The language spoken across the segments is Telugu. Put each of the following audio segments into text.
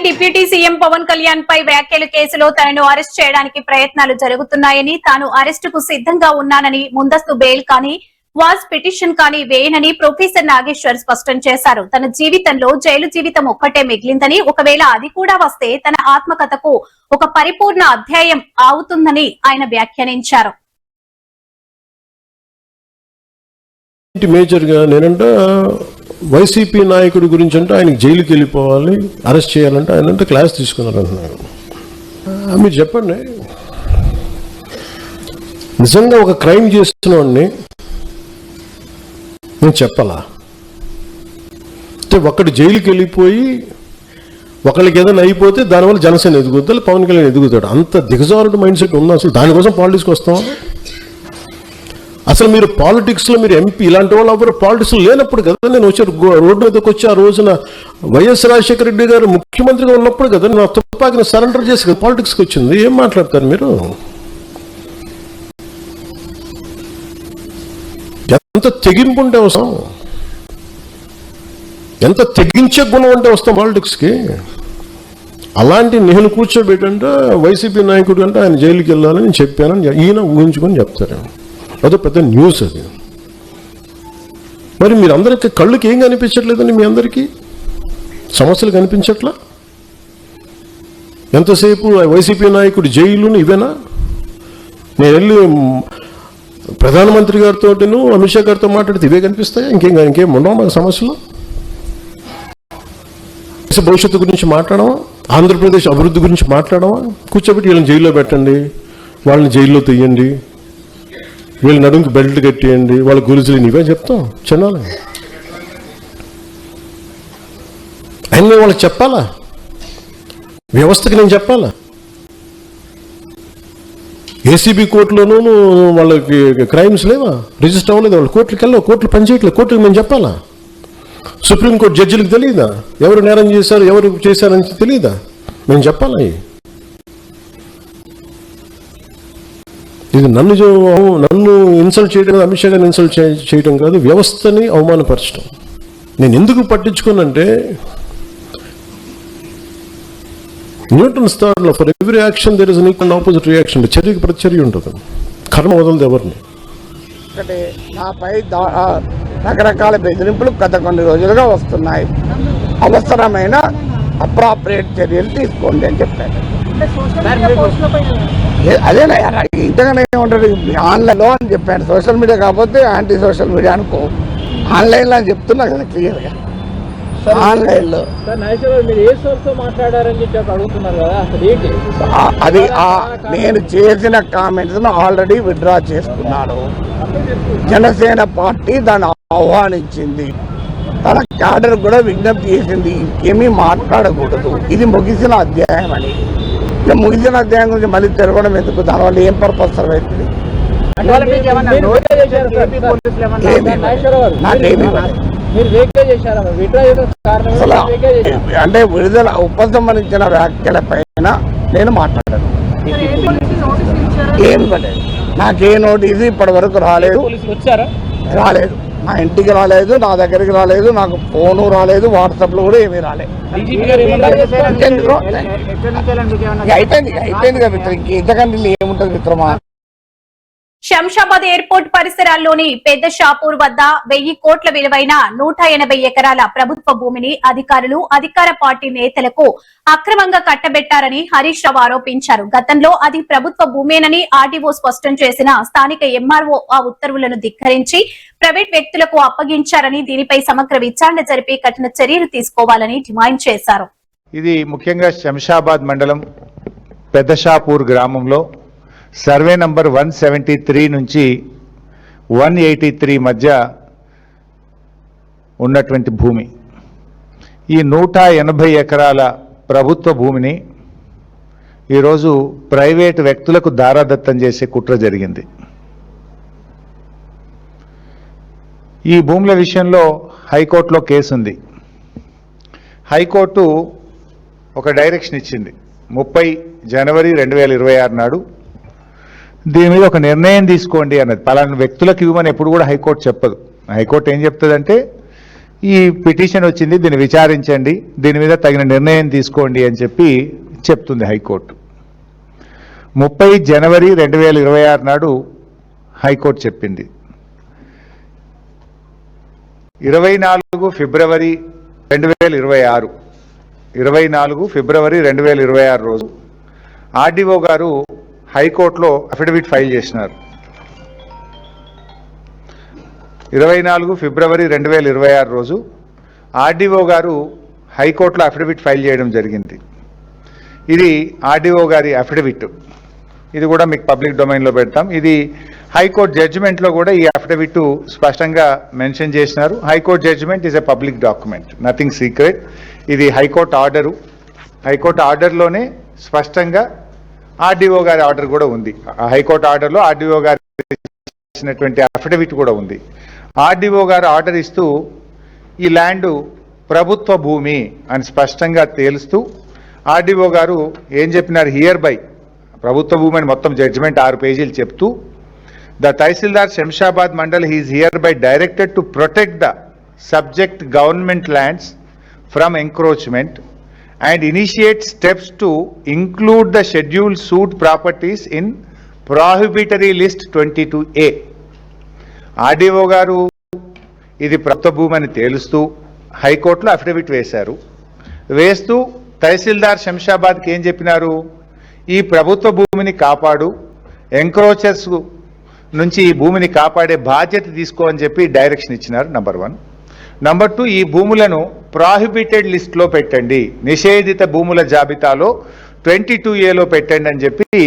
డిప్యూటీ సీఎం పవన్ కళ్యాణ్ పై వ్యాఖ్యల కేసులో తనను అరెస్ట్ చేయడానికి ప్రయత్నాలు జరుగుతున్నాయని, తాను అరెస్టుకు సిద్ధంగా ఉన్నానని, ముందస్తు బెయిల్ కానీ వాజ్ పిటిషన్ కానీ వేయనని ప్రొఫెసర్ నాగేశ్వర్ స్పష్టం చేశారు. తన జీవితంలో జైలు జీవితం ఒక్కటే మిగిలిందని, ఒకవేళ అది కూడా వస్తే తన ఆత్మకథకు ఒక పరిపూర్ణ అధ్యాయం అవుతుందని ఆయన వ్యాఖ్యానించారు. మేజర్ గా నేనంట వైసీపీ నాయకుడి గురించి అంటే ఆయనకి జైలుకి వెళ్ళిపోవాలి, అరెస్ట్ చేయాలంటే ఆయన అంటే క్లాస్ తీసుకున్నారు అంటున్నారు. మీరు చెప్పండి, నిజంగా ఒక క్రైమ్ చేస్తున్న వాడిని నేను చెప్పాలా? అంటే ఒకటి జైలుకి వెళ్ళిపోయి ఒకళ్ళకి ఏదైనా అయిపోతే దానివల్ల జనసేన ఎదుగుతాడు, పవన్ కళ్యాణ్ ఎదుగుతాడు. అంత దిగజారుడు మైండ్ సెట్ ఉంది. అసలు దానికోసం పాలిటిక్స్కి వస్తాం? అసలు మీరు పాలిటిక్స్లో మీరు ఎంపీ ఇలాంటి వాళ్ళు ఎవరు పాలిటిక్స్లో లేనప్పుడు కదా నేను వచ్చి రోడ్డు మీదకి వచ్చి ఆ రోజున వైఎస్ రాజశేఖర రెడ్డి గారు ముఖ్యమంత్రిగా ఉన్నప్పుడు కదా నా తుపాకిని సరెండర్ చేసి కదా పాలిటిక్స్కి వచ్చింది. ఏం మాట్లాడతారు మీరు? ఎంత తెగింపు ఉంటే వస్తాం, ఎంత తెగించే గుణం ఉంటే వస్తాం పాలిటిక్స్కి. అలాంటి నేను కూర్చోబెట్టంటే వైసీపీ నాయకుడు అంటే ఆయన జైలుకి వెళ్ళాలని చెప్పానని ఈయన ఊహించుకొని చెప్తారు. అదో పెద్ద న్యూస్ అది. మరి మీరందరికీ కళ్ళుకి ఏం కనిపించట్లేదండి? మీ అందరికీ సమస్యలు కనిపించట్లా? ఎంతసేపు వైసీపీ నాయకుడు జైలును ఇవేనా? నేను వెళ్ళి ప్రధానమంత్రి గారితో అమిత్ షా గారితో మాట్లాడితే ఇవే కనిపిస్తాయా? ఇంకేం ఉండవు మాకు సమస్యలు? భవిష్యత్తు గురించి మాట్లాడమా? ఆంధ్రప్రదేశ్ అభివృద్ధి గురించి మాట్లాడమా? కూర్చోబెట్టి వీళ్ళని జైల్లో పెట్టండి, వాళ్ళని జైల్లో తీయండి, వీళ్ళ నడుముకి బెల్ట్ కట్టేయండి, వాళ్ళ గురుజులు ఇవే చెప్తాం చిన్నాలి. అయినా వాళ్ళకి చెప్పాలా? వ్యవస్థకి నేను చెప్పాలా? ఏసీబీ కోర్టులోనూ వాళ్ళకి క్రైమ్స్ లేవా? రిజిస్టర్ అవ్వలేదు, వాళ్ళు కోర్టులకు వెళ్ళవు, కోర్టులు పనిచేయట్లేదు, కోర్టులకు మేము చెప్పాలా? సుప్రీంకోర్టు జడ్జిలకు తెలియదా ఎవరు నేరం చేశారు, ఎవరు చేశారని తెలియదా? మేము చెప్పాలా? ఇది నన్ను ఇన్సల్ట్ చేయడం కాదు, అమిత్ షా గారిని ఇన్సల్ట్ చేయడం కాదు, వ్యవస్థని అవమానపరచడం. నేను ఎందుకు పట్టించుకోనంటే Newton's third law, for every action there is an equal opposite reaction. చర్యకి ప్రతిచర్య ఉంటుంది, కర్మ వదలదు ఎవరిని. నాపై రకరకాల బెదిరింపులు గత కొన్ని రోజులుగా వస్తున్నాయి. అవసరమైన అప్రాప్రియేట్ చర్యలు తీసుకోండి అని చెప్పారు. అదేనా ఇంతగానే ఉంటుంది ఆన్లైన్లో అని చెప్పాను. సోషల్ మీడియా కాకపోతే యాంటీ సోషల్ మీడియా అనుకో, ఆన్లైన్లో అని చెప్తున్నా కదా క్లియర్గా. ఆన్లైన్లో అది నేను చేసిన కామెంట్స్ ఆల్రెడీ విత్డ్రా చేసుకున్నాను. జనసేన పార్టీ దాన్ని ఆహ్వానించింది, తన క్యాడర్ కూడా విజ్ఞప్తి చేసింది ఇంకేమీ మాట్లాడకూడదు, ఇది ముగిసిన అధ్యాయం అని. ముగిసిన అధ్యాయం గురించి మళ్ళీ తిరగడం ఎందుకు? దానివల్ల ఏం పర్పస్ సర్వ్ అవుతుంది? అంటే విడుదల ఉపసంహరించిన వ్యాఖ్యల పైన నేను మాట్లాడాను. ఏం పడలేదు, నాకే నోటీసు ఇప్పటి వరకు రాలేదు. మా ఇంటికి రాలేదు, నా దగ్గరికి రాలేదు, నాకు ఫోను రాలేదు, వాట్సాప్లో కూడా ఏమీ రాలేదు. అయిపోయింది కదా మిత్రం, ఇంతకంటే ఏముంటుంది మిత్రమా? శంషాబాద్ ఎయిర్పోర్ట్ పరిసరాల్లోని పెద్ద షాపూర్ వద్ద 1000 కోట్ల విలువైన 180 ఎకరాల ప్రభుత్వ భూమిని అధికారులు, అధికార పార్టీ నేతలకు అక్రమంగా కట్టబెట్టారని హరీష్ రావు ఆరోపించారు. గతంలో అది ప్రభుత్వ భూమేనని ఆర్డీఓ స్పష్టం చేసిన స్థానిక ఎంఆర్ఓ ఆ ఉత్తర్వులను ధిక్కరించి ప్రైవేట్ వ్యక్తులకు అప్పగించారని, దీనిపై సమగ్ర విచారణ జరిపి కఠిన చర్యలు తీసుకోవాలని డిమాండ్ చేశారు. ఇది ముఖ్యంగా శంషాబాద్ మండలం పెద్దషాపూర్ గ్రామంలో సర్వే నంబర్ 173 నుంచి 183 మధ్య ఉన్నటువంటి భూమి. ఈ 180 ఎకరాల ప్రభుత్వ భూమిని ఈరోజు ప్రైవేటు వ్యక్తులకు దారాదత్తం చేసే కుట్ర జరిగింది. ఈ భూముల విషయంలో హైకోర్టులో కేసు ఉంది. హైకోర్టు ఒక డైరెక్షన్ ఇచ్చింది 30 జనవరి 2026 నాడు. దీని మీద ఒక నిర్ణయం తీసుకోండి అన్నది. పలానా వ్యక్తులకు ఇవ్వమని ఎప్పుడు కూడా హైకోర్టు చెప్పదు. హైకోర్టు ఏం చెప్తుందంటే ఈ పిటిషన్ వచ్చింది, దీన్ని విచారించండి, దీని మీద తగిన నిర్ణయం తీసుకోండి అని చెప్పి చెప్తుంది హైకోర్టు. 30 జనవరి 2026 నాడు హైకోర్టు చెప్పింది. 24 ఫిబ్రవరి 2026 రోజు ఆర్డీఓ గారు హైకోర్టులో అఫిడవిట్ ఫైల్ చేసినారు. 24 ఫిబ్రవరి 2026 రోజు ఆర్డీఓ గారు హైకోర్టులో అఫిడవిట్ ఫైల్ చేయడం జరిగింది. ఇది ఆర్డీఓ గారి అఫిడవిట్. ఇది కూడా మీకు పబ్లిక్ డొమైన్లో పెడతాం. ఇది హైకోర్టు జడ్జిమెంట్లో కూడా ఈ అఫిడవిట్ స్పష్టంగా మెన్షన్ చేసినారు. High court judgement is a public document, nothing secret. ఇది హైకోర్టు ఆర్డరు. హైకోర్టు ఆర్డర్లోనే స్పష్టంగా ఆర్డీఓ గారి ఆర్డర్ కూడా ఉంది. హైకోర్టు ఆర్డర్లో ఆర్డీఓ గారు ఇచ్చినటువంటి అఫిడవిట్ కూడా ఉంది. ఆర్డీఓ గారు ఆర్డర్ ఇస్తూ ఈ ల్యాండ్ ప్రభుత్వ భూమి అని స్పష్టంగా తేలుస్తూ ఆర్డీఓ గారు ఏం చెప్పినారు, హియర్ బై ప్రభుత్వ భూమి అని మొత్తం జడ్జిమెంట్ 6 పేజీలు చెప్తూ, the tahsildar Shamshabad mandal he is hereby directed to protect the subject government lands from encroachment and initiate steps to include the scheduled suit properties in prohibitory list 22A. RDO గారు ఇది ప్రభుత్వ భూమి అని తేలుస్తూ హైకోర్టులో అఫిడవిట్ వేశారు. వేస్తూ తహసీల్దార్ శంషాబాద్కి ఏం చెప్పినారు, ఈ ప్రభుత్వ భూమిని కాపాడు, ఎంక్రోచర్స్ నుంచి ఈ భూమిని కాపాడే బాధ్యత తీసుకో అని చెప్పి డైరెక్షన్ ఇచ్చినారు. నంబర్ 1. నంబర్ 2, ఈ భూములను ప్రాహిబిటెడ్ లిస్ట్లో పెట్టండి, నిషేధిత భూముల జాబితాలో 22Aలో పెట్టండి అని చెప్పి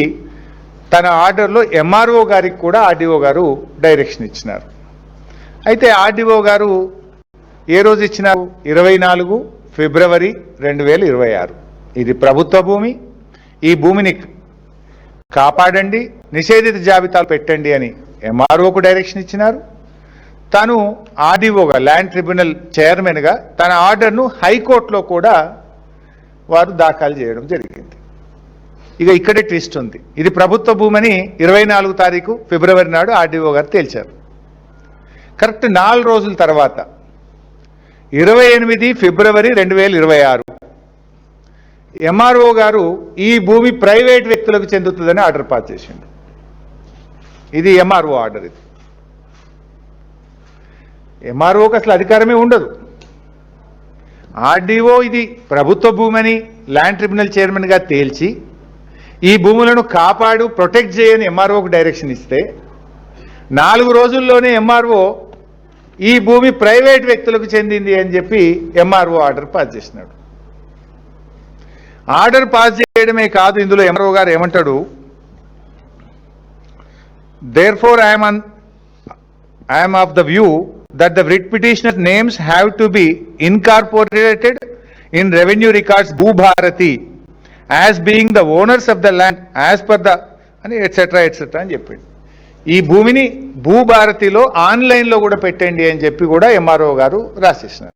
తన ఆర్డర్లో ఎంఆర్ఓ గారికి కూడా ఆర్డీఓ గారు డైరెక్షన్ ఇచ్చినారు. అయితే ఆర్డీఓ గారు ఏ రోజు ఇచ్చినారు, 24 ఫిబ్రవరి 2026. ఇది ప్రభుత్వ భూమి, ఈ భూమిని కాపాడండి, నిషేధిత జాబితాలు పెట్టండి అని ఎంఆర్ఓకు డైరెక్షన్ ఇచ్చినారు. తను ఆర్డీఓగా ల్యాండ్ ట్రిబ్యునల్ చైర్మన్గా తన ఆర్డర్ను హైకోర్టులో కూడా వారు దాఖలు చేయడం జరిగింది. ఇక ఇక్కడే ట్విస్ట్ ఉంది. ఇది ప్రభుత్వ భూమని 24 తారీఖు ఫిబ్రవరి నాడు ఆర్డీఓ గారు తేల్చారు. కరెక్ట్ 4 రోజుల తర్వాత 28 ఫిబ్రవరి 2026 ఎంఆర్ఓ గారు ఈ భూమి ప్రైవేట్ వ్యక్తులకు చెందుతుందని ఆర్డర్ పాస్ చేసింది. ఇది ఎంఆర్ఓ ఆర్డర్. ఇది ఎంఆర్ఓకి అసలు అధికారమే ఉండదు. ఆర్డీఓ ఇది ప్రభుత్వ భూమని ల్యాండ్ ట్రిబ్యునల్ చైర్మన్గా తేల్చి ఈ భూములను కాపాడు, ప్రొటెక్ట్ చేయని ఎంఆర్ఓకు డైరెక్షన్ ఇస్తే 4 రోజుల్లోనే ఎంఆర్ఓ ఈ భూమి ప్రైవేట్ వ్యక్తులకు చెందింది అని చెప్పి ఎంఆర్ఓ ఆర్డర్ పాస్ చేసినాడు. ఆర్డర్ పాస్ చేయడమే కాదు, ఇందులో ఎంఆర్ఓ గారు ఏమంటాడు, therefore I am of the view that the writ petitioner names have to be incorporated in revenue records Bhubharati as being the owners of the land as per the అని ఎట్సెట్రా అని చెప్పింది. ఈ భూమిని భూభారతిలో ఆన్లైన్లో కూడా పెట్టండి అని చెప్పి కూడా ఎంఆర్ఓ గారు రాసేసినారు.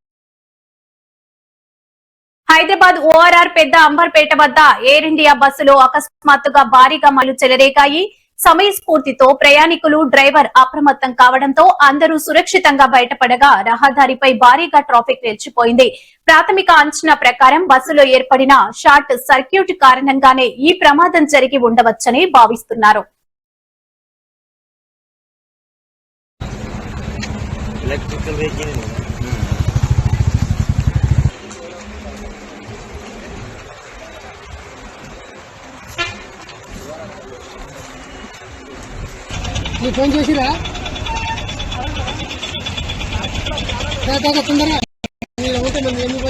హైదరాబాద్ ఓఆర్ఆర్ పెద్ద అంబర్పేట వద్ద ఎయిర్ ఇండియా బస్సులో అకస్మాత్తుగా భారీగా మంటలు చెలరేగాయి. సమయస్ఫూర్తితో ప్రయాణికులు, డ్రైవర్ అప్రమత్తం కావడంతో అందరూ సురక్షితంగా బయటపడగా రహదారిపై భారీగా ట్రాఫిక్ నిలిచిపోయింది. ప్రాథమిక అంచనా ప్రకారం బస్సులో ఏర్పడిన షార్ట్ సర్క్యూట్ కారణంగానే ఈ ప్రమాదం జరిగి ఉండవచ్చని భావిస్తున్నారు. ఫోన్ చేసిరా తొందరగా ఉంటే మనం ఎందుకు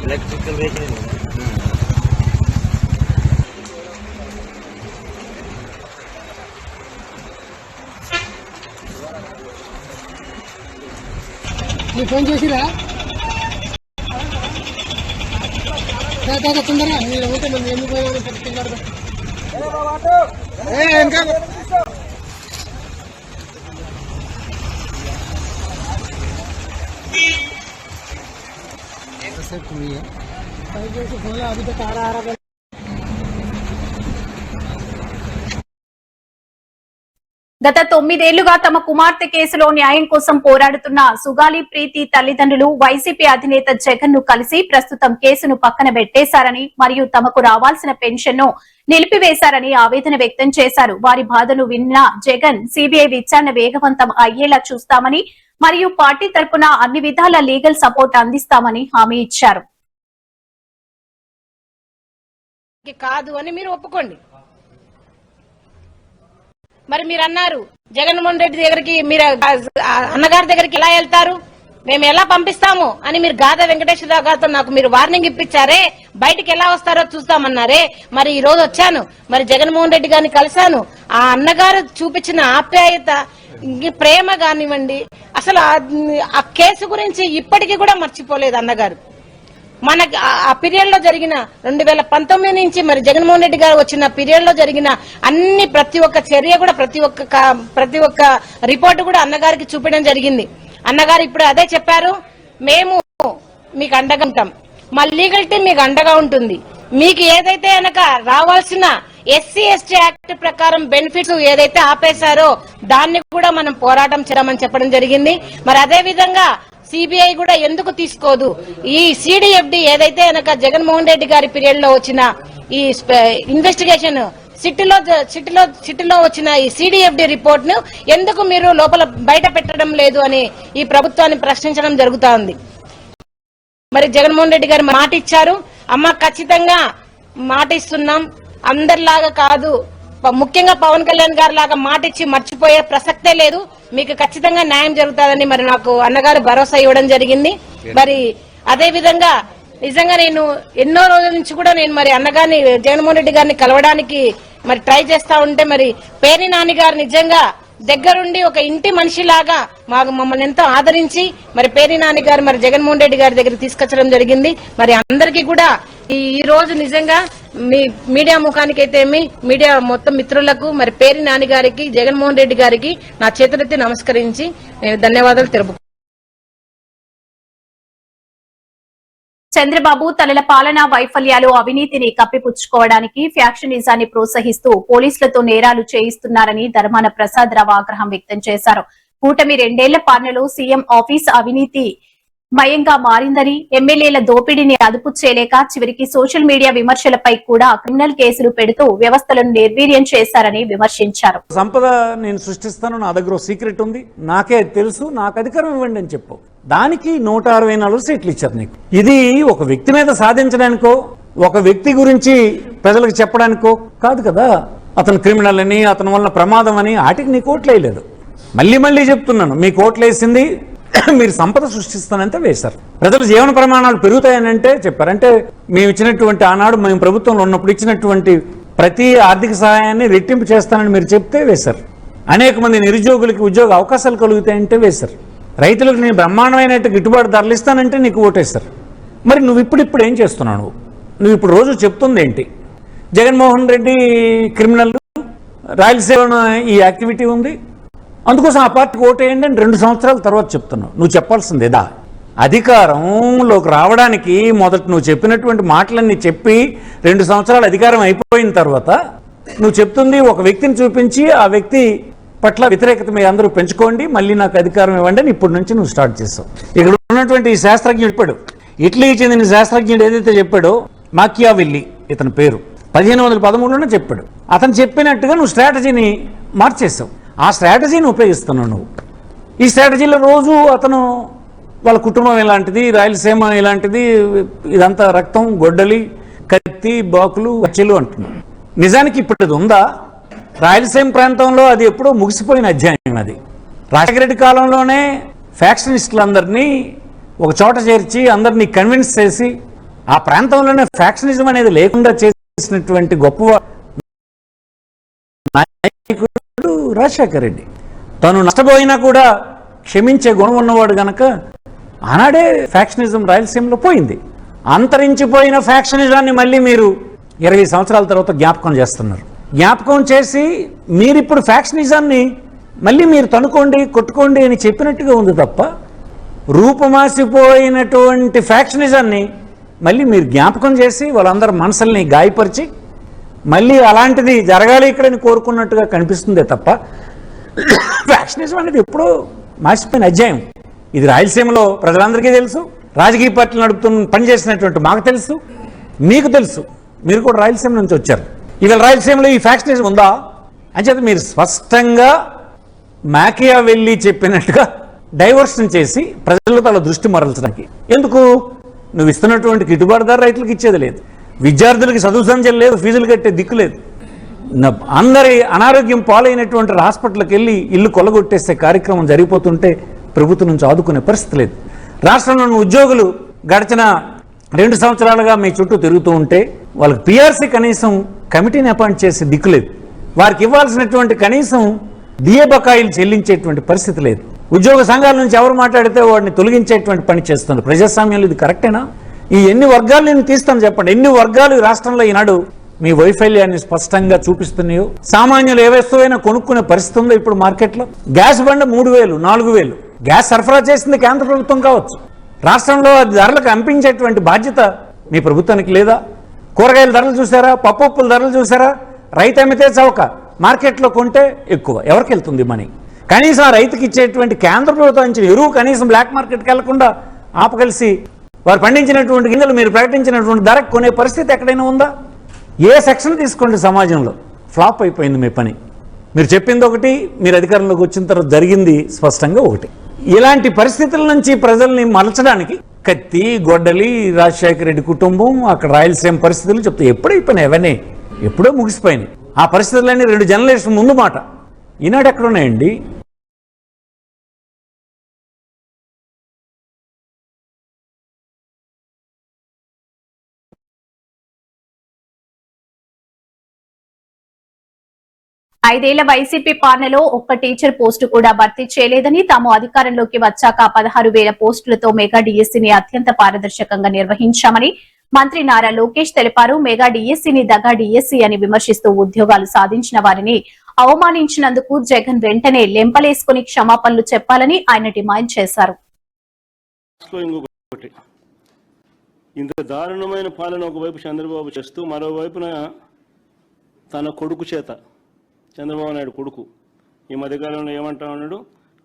electrical vehicle. You phone చేసిరా తొందరగా మీరు ఉంటే మనం ఎందుకు పోయామని చెప్తున్నారు. अभी तक आ रहा గత 9 ఏళ్లుగా తమ కుమార్తె కేసులో న్యాయం కోసం పోరాడుతున్న సుగాలి ప్రీతి తల్లిదండ్రులు వైసీపీ అధినేత జగన్ ను కలిసి ప్రస్తుతం కేసును పక్కన పెట్టేశారని మరియు తమకు రావాల్సిన పెన్షన్ ను నిలిపివేశారని ఆవేదన వ్యక్తం చేశారు. వారి బాధను విన్న జగన్ సిబిఐ విచారణ వేగవంతం అయ్యేలా చూస్తామని మరియు పార్టీ తరపున అన్ని విధాల లీగల్ సపోర్ట్ అందిస్తామని హామీ ఇచ్చారు. కాదు అని మీరు ఒప్పుకోండి. మరి మీరు అన్నారు జగన్మోహన్ రెడ్డి దగ్గరికి, మీరు అన్నగారి దగ్గరికి ఎలా వెళ్తారు, మేము ఎలా పంపిస్తాము అని మీరు గాదా వెంకటేశ్వరరావు గారితో నాకు మీరు వార్నింగ్ ఇప్పించారే, బయటికి ఎలా వస్తారో చూస్తామన్నారే. మరి ఈ రోజు వచ్చాను, మరి జగన్మోహన్ రెడ్డి గారిని కలిశాను. ఆ అన్నగారు చూపించిన ఆప్యాయత, ప్రేమ కానివ్వండి, అసలు ఆ కేసు గురించి ఇప్పటికీ కూడా మర్చిపోలేదు అన్నగారు. మన ఆ పీరియడ్ లో జరిగిన 2019 నుంచి మరి జగన్మోహన్ రెడ్డి గారు వచ్చిన పీరియడ్ లో జరిగిన ప్రతి ఒక్క చర్య కూడా ప్రతి ఒక్క రిపోర్టు కూడా అన్నగారికి చూపించడం జరిగింది. అన్నగారు ఇప్పుడు అదే చెప్పారు, మేము మీకు అండగా ఉంటాం, మా లీగల్ టీం మీకు అండగా ఉంటుంది. మీకు ఏదైతే కనుక రావాల్సిన ఎస్సీ ఎస్టీ యాక్ట్ ప్రకారం బెనిఫిట్స్ ఏదైతే ఆపేశారో దాన్ని కూడా మనం పోరాటం చేయమని చెప్పడం జరిగింది. మరి అదే విధంగా సిబిఐ కూడా ఎందుకు తీసుకోదు, ఈ సిడిఎఫ్డి ఏదైతే కనుక జగన్మోహన్ రెడ్డి గారి పీరియడ్ లో వచ్చిన ఈ ఇన్వెస్టిగేషన్ సిటీలో వచ్చిన ఈ సిడిఎఫ్డి రిపోర్ట్ ను ఎందుకు మీరు లోపల బయట పెట్టడం లేదు అని ఈ ప్రభుత్వాన్ని ప్రశ్నించడం జరుగుతా ఉంది. మరి జగన్మోహన్ రెడ్డి గారు మాట ఇచ్చారు, అమ్మ ఖచ్చితంగా మాట ఇస్తున్నాం, అందరిలాగా కాదు, ముఖ్యంగా పవన్ కళ్యాణ్ గారి లాగా మాట ఇచ్చి మర్చిపోయే ప్రసక్తే లేదు, మీకు ఖచ్చితంగా న్యాయం జరుగుతుందని మరి నాకు అన్నగారు భరోసా ఇవ్వడం జరిగింది. మరి అదే విధంగా నిజంగా నేను ఎన్నో రోజుల నుంచి కూడా నేను మరి అన్నగారిని జగన్మోహన్ రెడ్డి గారిని కలవడానికి మరి ట్రై చేస్తా ఉంటే మరి పేర్ని నాని గారు నిజంగా దగ్గరుండి ఒక ఇంటి మనిషిలాగా మమ్మల్ని ఎంతో ఆదరించి మరి పేర్ని నాని గారు మరి జగన్మోహన్ రెడ్డి గారి దగ్గర తీసుకొచ్చడం జరిగింది. మరి అందరికీ కూడా ఈ రోజు నిజంగా మీ మీడియా ముఖానికైతే మీడియా మొత్తం మిత్రులకు మరి పేర్ని నాని గారికి జగన్మోహన్ రెడ్డి గారికి నా చేతులెత్తి నమస్కరించి నేను ధన్యవాదాలు తెలుపు. చంద్రబాబు తనల పాలనా వైఫల్యాలు, అవినీతిని కప్పిపుచ్చుకోవడానికి ఫ్యాక్షనిజాన్ని ప్రోత్సహిస్తూ పోలీసులతో నేరాలు చేయిస్తున్నారని ధర్మాన ప్రసాద్ రావు ఆగ్రహం వ్యక్తం చేశారు. కూటమి 2 ఏళ్ల పాలనలో సీఎం ఆఫీస్ అవినీతి మయంగా మారిందని, ఎమ్మెల్యేల దోపిడీని అదుపు చేయలేక చివరికి సోషల్ మీడియా విమర్శలపై కూడా క్రిమినల్ కేసులు పెడుతూ వ్యవస్థలను నిర్వీర్యం చేశారని విమర్శించారు. సంపద నేను సృష్టిస్తాను, నా దగ్గర సీక్రెట్ ఉంది, నాకే తెలుసు, నాకు అధికారం ఇవ్వండి అని చెప్పు. దానికి 164 సీట్లు ఇచ్చారు నీకు. ఇది ఒక వ్యక్తి మీద సాధించడానికో, ఒక వ్యక్తి గురించి ప్రజలకు చెప్పడానికో కాదు కదా. అతను క్రిమినల్ అని, అతని వల్ల ప్రమాదం అని వాటికి నీకు ఓట్లు వేయలేదు. మళ్ళీ చెప్తున్నాను, మీకు ఓట్లు వేసింది మీరు సంపద సృష్టిస్తానంటే వేశారు. ప్రజల జీవన ప్రమాణాలు పెరుగుతాయనంటే చెప్పారు. అంటే మేము ఇచ్చినటువంటి ఆనాడు మేము ప్రభుత్వంలో ఉన్నప్పుడు ఇచ్చినటువంటి ప్రతి ఆర్థిక సహాయాన్ని రెట్టింపు చేస్తానని మీరు చెప్తే వేశారు. అనేక మంది నిరుద్యోగులకి ఉద్యోగ అవకాశాలు కలుగుతాయంటే వేశారు. రైతులకు నేను బ్రహ్మాండమైన గిట్టుబాటు ధరలు ఇస్తానంటే నీకు ఓటేశారు. మరి నువ్వు ఇప్పుడు ఏం చేస్తున్నావు? నువ్వు ఇప్పుడు రోజు చెప్తుంది ఏంటి? జగన్మోహన్ రెడ్డి క్రిమినల్, రాయలసీమ ఈ యాక్టివిటీ ఉంది, అందుకోసం ఆ పార్టీకి ఓటేయండి అని 2 సంవత్సరాల తర్వాత చెప్తున్నావు. నువ్వు చెప్పాల్సిందేదా? అధికారంలోకి రావడానికి మొదట నువ్వు చెప్పినటువంటి మాటలన్నీ చెప్పి 2 సంవత్సరాలు అధికారం అయిపోయిన తర్వాత నువ్వు చెప్తుంది ఒక వ్యక్తిని చూపించి ఆ వ్యక్తి పట్ల వ్యతిరేకత మీ అందరూ పెంచుకోండి, మళ్ళీ నాకు అధికారం ఇవ్వండి అని ఇప్పటి నుంచి నువ్వు స్టార్ట్ చేస్తావు. ఇక్కడ ఉన్నటువంటి ఈ శాస్త్రజ్ఞుడు చెప్పాడు, ఇటలీ చెందిన శాస్త్రజ్ఞుడు ఏదైతే చెప్పాడో మాకియావెల్లి ఇతని పేరు 1513లోనే చెప్పాడు. అతను చెప్పినట్టుగా నువ్వు స్ట్రాటజీని మార్చేసావు. ఆ స్ట్రాటజీని ఉపయోగిస్తున్నావు నువ్వు. ఈ స్ట్రాటజీలో రోజు అతను వాళ్ళ కుటుంబం ఇలాంటిది, రాయలసీమ ఇలాంటిది, ఇదంతా రక్తం, గొడ్డలి, కత్తి, బాకులు, హత్యలు అంటున్నావు. నిజానికి ఇప్పుడు అది ఉందా? రాయలసీమ ప్రాంతంలో అది ఎప్పుడో ముగిసిపోయిన అధ్యాయం. అది రాజశేఖర రెడ్డి కాలంలోనే ఫ్యాక్షనిస్టులందరినీ ఒక చోట చేర్చి అందరినీ కన్విన్స్ చేసి ఆ ప్రాంతంలోనే ఫ్యాక్షనిజం అనేది లేకుండా చేసినటువంటి గొప్ప నాయకుడు రాజశేఖర రెడ్డి. తను నష్టపోయినా కూడా క్షమించే గుణం ఉన్నవాడు గనక ఆనాడే ఫ్యాక్షనిజం రాయలసీమలో పోయింది. అంతరించిపోయిన ఫ్యాక్షనిజాన్ని మళ్ళీ మీరు 20 సంవత్సరాల తర్వాత జ్ఞాపకం చేస్తున్నారు. జ్ఞాపకం చేసి మీరిప్పుడు ఫ్యాక్షనిజాన్ని మళ్ళీ మీరు తనుకోండి, కొట్టుకోండి అని చెప్పినట్టుగా ఉంది తప్ప, రూపుమాసిపోయినటువంటి ఫ్యాక్షనిజాన్ని మళ్ళీ మీరు జ్ఞాపకం చేసి వాళ్ళందరి మనసుల్ని గాయపరిచి మళ్ళీ అలాంటిది జరగాలి ఇక్కడని కోరుకున్నట్టుగా కనిపిస్తుందే తప్ప, ఫ్యాక్షనిజం అనేది ఎప్పుడో మాసిపోయిన అధ్యాయం. ఇది రాయలసీమలో ప్రజలందరికీ తెలుసు, రాజకీయ పార్టీలు పనిచేసినటువంటి మాకు తెలుసు, మీకు తెలుసు. మీరు కూడా రాయలసీమ నుంచి వచ్చారు. ఇవాళ రాయలసీమలో ఈ ఫ్యాక్షనిజం ఉందా అని చెప్పి మీరు స్పష్టంగా మాకియావెల్లి చెప్పినట్టుగా డైవర్షన్ చేసి ప్రజలు తన దృష్టి మరల్చడానికి. ఎందుకు? నువ్వు ఇస్తున్నటువంటి గిట్టుబాటు ధర రైతులకు ఇచ్చేది లేదు, విద్యార్థులకి చదువు సంచలు లేదు, ఫీజులు కట్టే దిక్కు లేదు, అందరి అనారోగ్యం పాలైనటువంటి హాస్పిటల్కి వెళ్ళి ఇల్లు కొల్లగొట్టేసే కార్యక్రమం జరిగిపోతుంటే ప్రభుత్వం నుంచి ఆదుకునే పరిస్థితి లేదు. రాష్ట్రంలోని ఉద్యోగులు గడిచిన 2 సంవత్సరాలుగా మీ చుట్టూ తిరుగుతూ ఉంటే వాళ్ళకి పిఆర్సీ కనీసం కమిటీని అపాయింట్ చేసే దిక్కు లేదు, వారికి ఇవ్వాల్సినటువంటి కనీసం డిఏ బకాయిలు చెల్లించేటువంటి పరిస్థితి లేదు. ఉద్యోగ సంఘాల నుంచి ఎవరు మాట్లాడితే వాడిని తొలగించేటువంటి పని చేస్తుంది. ప్రజాస్వామ్యంలో ఇది కరెక్టేనా? ఈ ఎన్ని వర్గాలు నేను తీస్తాను చెప్పండి. ఎన్ని వర్గాలు ఈ రాష్ట్రంలో ఈనాడు మీ వైఫల్యాన్ని స్పష్టంగా చూపిస్తున్నాయో? సామాన్యులు ఏ వస్తువైనా కొనుక్కునే పరిస్థితి ఉందో ఇప్పుడు మార్కెట్లో? గ్యాస్ బండ 3,000, 4,000 గ్యాస్ సరఫరా చేసింది కేంద్ర ప్రభుత్వం కావచ్చు, రాష్ట్రంలో అది ధరలకు అంపించేటువంటి బాధ్యత మీ ప్రభుత్వానికి లేదా? కూరగాయల ధరలు చూసారా? పప్పుల ధరలు చూసారా? రైతు అమ్మితే చౌక, మార్కెట్లో కొంటే ఎక్కువ. ఎవరికి వెళ్తుంది మనీ? కనీసం ఆ రైతుకి ఇచ్చేటువంటి కేంద్ర ప్రభుత్వం ఇచ్చిన ఎరువు కనీసం బ్లాక్ మార్కెట్కి వెళ్లకుండా ఆపగలిసి వారు పండించినటువంటి గింజలు మీరు ప్రకటించినటువంటి ధరకు కొనే పరిస్థితి ఎక్కడైనా ఉందా? ఏ సెక్షన్ తీసుకోండి, సమాజంలో ఫ్లాప్ అయిపోయింది మీ పని. మీరు చెప్పింది ఒకటి, మీరు అధికారంలోకి వచ్చిన తర్వాత జరిగింది స్పష్టంగా ఒకటి. ఇలాంటి పరిస్థితుల నుంచి ప్రజల్ని మలచడానికి కత్తి, గొడ్డలి, రాజశేఖర రెడ్డి కుటుంబం, అక్కడ రాయలసీమ పరిస్థితులు చెప్తే ఎప్పుడైపోయినాయి? అవన్నీ ఎప్పుడో ముగిసిపోయినాయి. ఆ పరిస్థితులన్నీ 2 జనరేషన్ ముందు మాట. ఈనాడు ఎక్కడున్నాయండి? ఐదేళ్ల వైసీపీ పాలనలో ఒక్క టీచర్ పోస్టు కూడా భర్తీ చేయలేదని, తాము అధికారంలోకి వచ్చాక 16,000 పోస్టులతో మెగా డిఎస్సీని అత్యంత పారదర్శకంగా నిర్వహించామని మంత్రి నారా లోకేష్ తెలిపారు. మెగా డిఎస్సీని దగా డిఎస్సీ అని విమర్శిస్తూ ఉద్యోగాలు సాధించిన వారిని అవమానించినందుకు జగన్ వెంటనే లెంపలేసుకుని క్షమాపణలు చెప్పాలని ఆయన డిమాండ్ చేశారు. ఇంత దారుణమైన పాలన ఒకవైపు చంద్రబాబు చేస్తూ, మరోవైపున తన కొడుకు చేత, చంద్రబాబు నాయుడు కొడుకు ఈ మధ్యకాలంలో ఏమంటా ఉన్నాడు?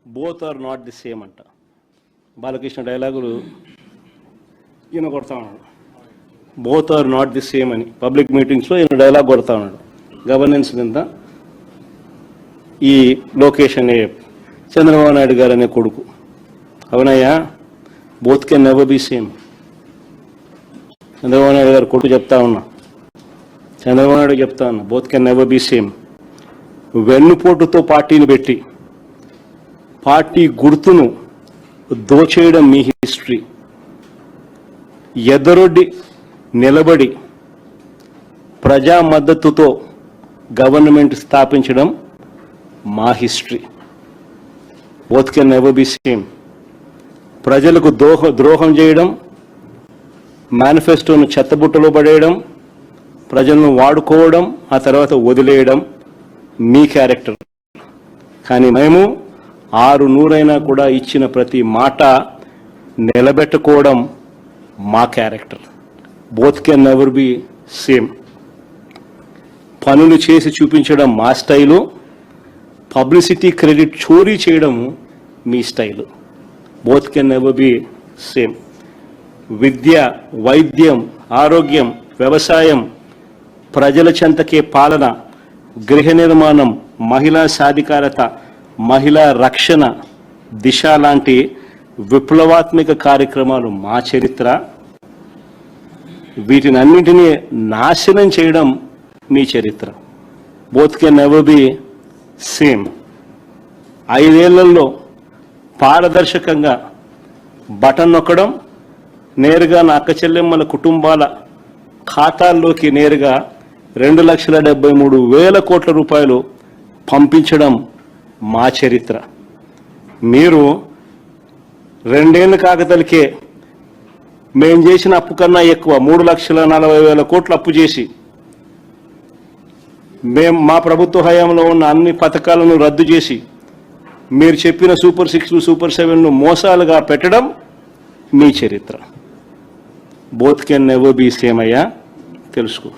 Both are not the same అంట. బాలకృష్ణ డైలాగులు ఈయన కొడతా ఉన్నాడు, both are not the same అని. పబ్లిక్ మీటింగ్స్లో ఈయన డైలాగ్ కొడతా ఉన్నాడు. గవర్నెన్స్ మీద ఈ లోకేష్ అనే చంద్రబాబు నాయుడు గారు అనే కొడుకు, అవునయ్యా, both can never be same. Chandrababu Naidu గారు కొడుకు చెప్తా ఉన్నా, చంద్రబాబు నాయుడు చెప్తా ఉన్నా, both can never be same. వెన్నుపోటుతో పార్టీని పెట్టి పార్టీ గుర్తును దోచేయడం మీ హిస్టరీ. ఎదరొడ్డి నిలబడి ప్రజా మద్దతుతో గవర్నమెంట్ స్థాపించడం మా history. Both can never be same. ప్రజలకు ద్రోహం చేయడం, మేనిఫెస్టోను చెత్తబుట్టలో పడేయడం, ప్రజలను వాడుకోవడం, ఆ తర్వాత వదిలేయడం మీ క్యారెక్టర్. కానీ మేము 600 కూడా ఇచ్చిన ప్రతి మాట నిలబెట్టుకోవడం మా character. Both can never be same. పనులు చేసి చూపించడం మా స్టైలు, పబ్లిసిటీ క్రెడిట్ చోరీ చేయడం మీ style. Both can never be same. విద్య, వైద్యం, ఆరోగ్యం, వ్యవసాయం, ప్రజల చెంతకే పాలన, గృహ నిర్మాణం, మహిళా సాధికారత, మహిళా రక్షణ, దిశ లాంటి విప్లవాత్మక కార్యక్రమాలు మా చరిత్ర. వీటిని అన్నింటినీ నాశనం చేయడం మీ చరిత్ర. Both can never be same. 5 ఏళ్లలో పారదర్శకంగా బటన్ నొక్కడం, నేరుగా నా అక్క చెల్లెమ్మల కుటుంబాల ఖాతాల్లోకి నేరుగా 2,73,000 కోట్ల రూపాయలు పంపించడం మా చరిత్ర. మీరు 2 ఏళ్ల కాకతలకే మేం చేసిన అప్పు కన్నా ఎక్కువ 3,40,000 కోట్లు అప్పు చేసి మా ప్రభుత్వ హయాంలో ఉన్న అన్ని పథకాలను రద్దు చేసి మీరు చెప్పిన సూపర్ 6 సూపర్ 7ను మోసాలుగా పెట్టడం మీ చరిత్ర. Both can never be same అయ్యా, తెలుసుకో.